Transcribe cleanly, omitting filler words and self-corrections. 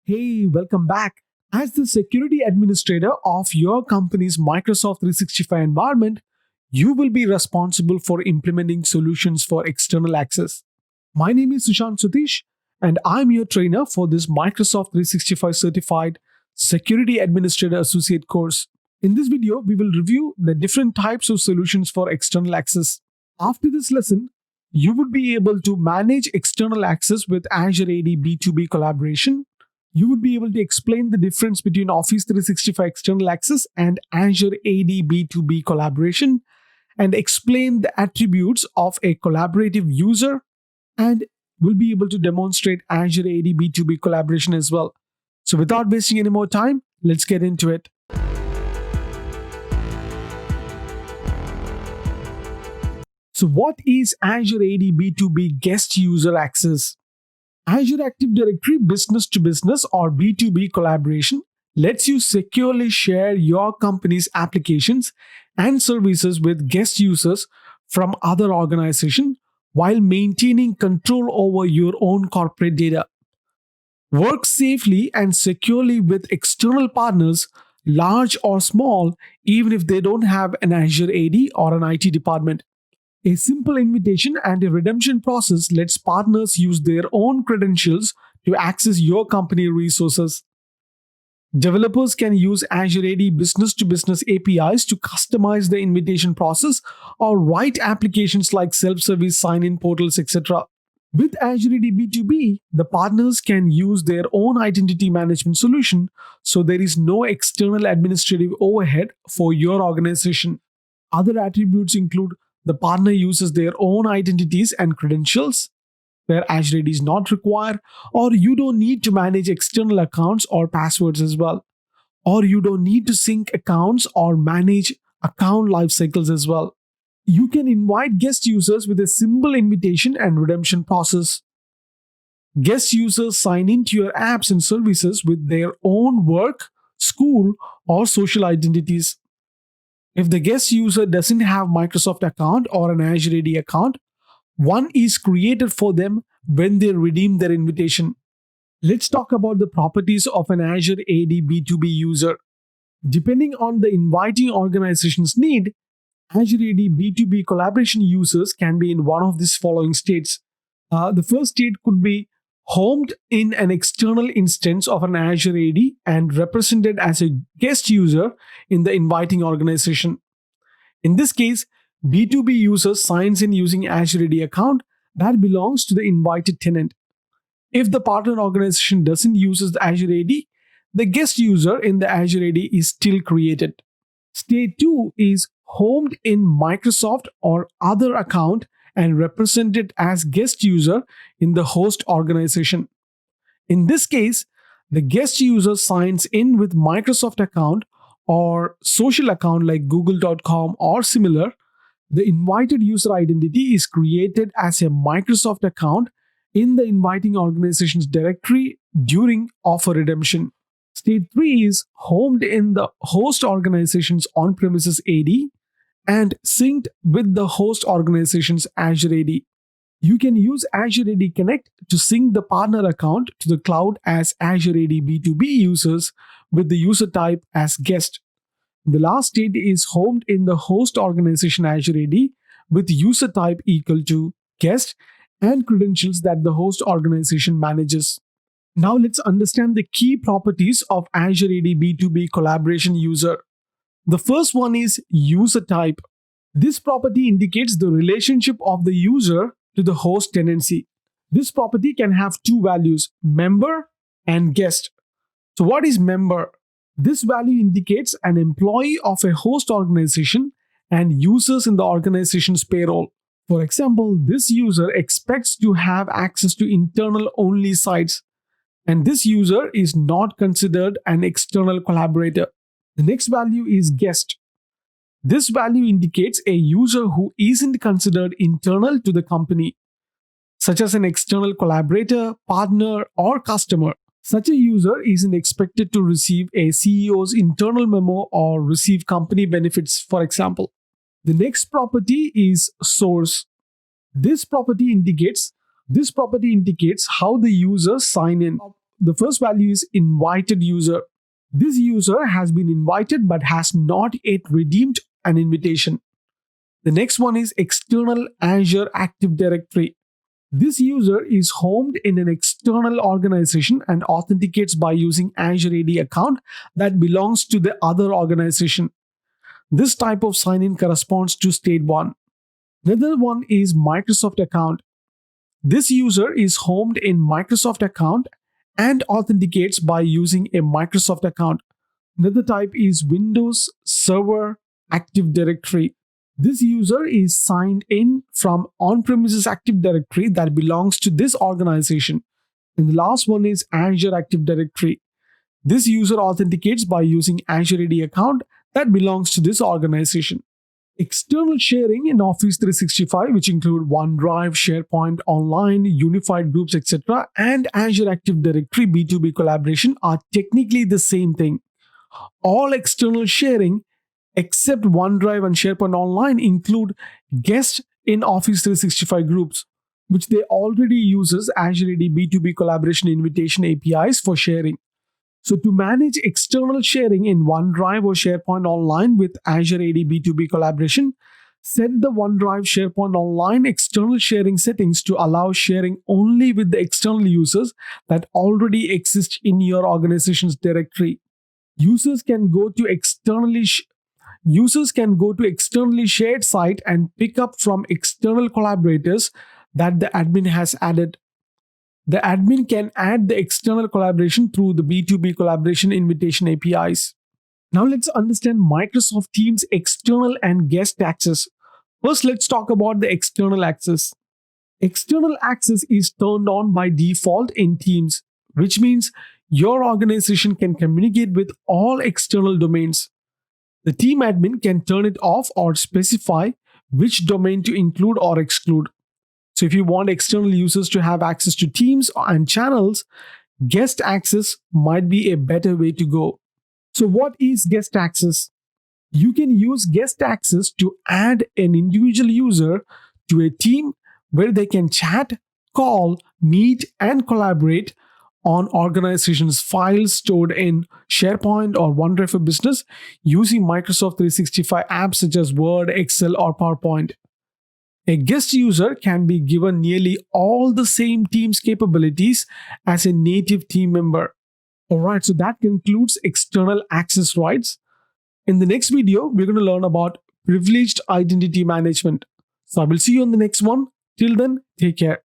Hey, welcome back. As the security administrator of your company's Microsoft 365 environment, you will be responsible for implementing solutions for external access. My name is Sushant Sutish, and I'm your trainer for this Microsoft 365 certified Security Administrator Associate course. In this video, we will review the different types of solutions for external access. After this lesson, you would be able to manage external access with Azure AD B2B collaboration. You would be able to explain the difference between Office 365 external access and Azure AD B2B collaboration, and explain the attributes of a collaborative user, and will be able to demonstrate Azure AD B2B collaboration as well. So without wasting any more time, let's get into it. So what is Azure AD B2B guest user access? Azure Active Directory business to business or B2B collaboration lets you securely share your company's applications and services with guest users from other organizations while maintaining control over your own corporate data. Work safely and securely with external partners, large or small, even if they don't have an Azure AD or an IT department. A simple invitation and a redemption process lets partners use their own credentials to access your company resources. Developers can use Azure AD business to business APIs to customize the invitation process or write applications like self-service sign-in portals, etc. With Azure AD B2B, the partners can use their own identity management solution, so there is no external administrative overhead for your organization. Other attributes include the partner uses their own identities and credentials, where Azure AD is not required, or you don't need to manage external accounts or passwords as well, or you don't need to sync accounts or manage account lifecycles as well. You can invite guest users with a simple invitation and redemption process. Guest users sign into your apps and services with their own work, school, or social identities. If the guest user doesn't have Microsoft account or an Azure AD account, one is created for them when they redeem their invitation. Let's talk about the properties of an Azure AD B2B user. Depending on the inviting organization's need, Azure AD B2B collaboration users can be in one of these following states. The first state could be homed in an external instance of an Azure AD and represented as a guest user in the inviting organization. In this case, B2B user signs in using Azure AD account that belongs to the invited tenant. If the partner organization doesn't use the Azure AD, the guest user in the Azure AD is still created. State 2 is homed in Microsoft or other account and represented as guest user in the host organization. In this case, the guest user signs in with Microsoft account or social account like google.com or similar. The invited user identity is created as a Microsoft account in the inviting organization's directory during offer redemption. State 3 is homed in the host organization's on-premises AD and synced with the host organization's Azure AD. You can use Azure AD Connect to sync the partner account to the cloud as Azure AD B2B users with the user type as guest. The last state is homed in the host organization Azure AD with user type equal to guest and credentials that the host organization manages. Now let's understand the key properties of Azure AD B2B collaboration user. The first one is user type. This property indicates the relationship of the user to the host tenancy. This property can have two values, member and guest. So what is member? This value indicates an employee of a host organization and users in the organization's payroll. For example, this user expects to have access to internal only sites, and this user is not considered an external collaborator. The next value is guest. This value indicates a user who isn't considered internal to the company, such as an external collaborator, partner, or customer. Such a user isn't expected to receive a CEO's internal memo or receive company benefits, for example. The next property is source. This property indicates how the users sign in. The first value is invited user. This user has been invited but has not yet redeemed an invitation. The next one is external Azure Active Directory. This user is homed in an external organization and authenticates by using Azure AD account that belongs to the other organization. This type of sign-in corresponds to state 1. Another one is Microsoft account. This user is homed in Microsoft account and authenticates by using a Microsoft account. Another type is Windows Server Active Directory. This user is signed in from on-premises Active Directory that belongs to this organization. And the last one is Azure Active Directory. This user authenticates by using Azure AD account that belongs to this organization. External sharing in Office 365, which include OneDrive, SharePoint, Online, Unified Groups, etc., and Azure Active Directory B2B collaboration are technically the same thing. All external sharing except OneDrive and SharePoint Online include guests in Office 365 groups, which they already uses Azure AD B2B collaboration invitation APIs for sharing. So to manage external sharing in OneDrive or SharePoint Online with Azure AD B2B collaboration, set the OneDrive SharePoint Online external sharing settings to allow sharing only with the external users that already exist in your organization's directory. Users can go to externally shared site and pick up from external collaborators that the admin has added. The admin can add the external collaboration through the B2B collaboration invitation APIs. Now let's understand Microsoft Teams external and guest access. First, let's talk about the external access. External access is turned on by default in Teams, which means your organization can communicate with all external domains. The team admin can turn it off or specify which domain to include or exclude. So if you want external users to have access to Teams and channels, guest access might be a better way to go. So what is guest access? You can use guest access to add an individual user to a team where they can chat, call, meet, and collaborate on organization's files stored in SharePoint or OneDrive for Business using Microsoft 365 apps such as Word, Excel, or PowerPoint. A guest user can be given nearly all the same Teams capabilities as a native team member. Alright, so that concludes external access rights. In the next video, we're going to learn about privileged identity management. So I will see you on the next one. Till then, take care.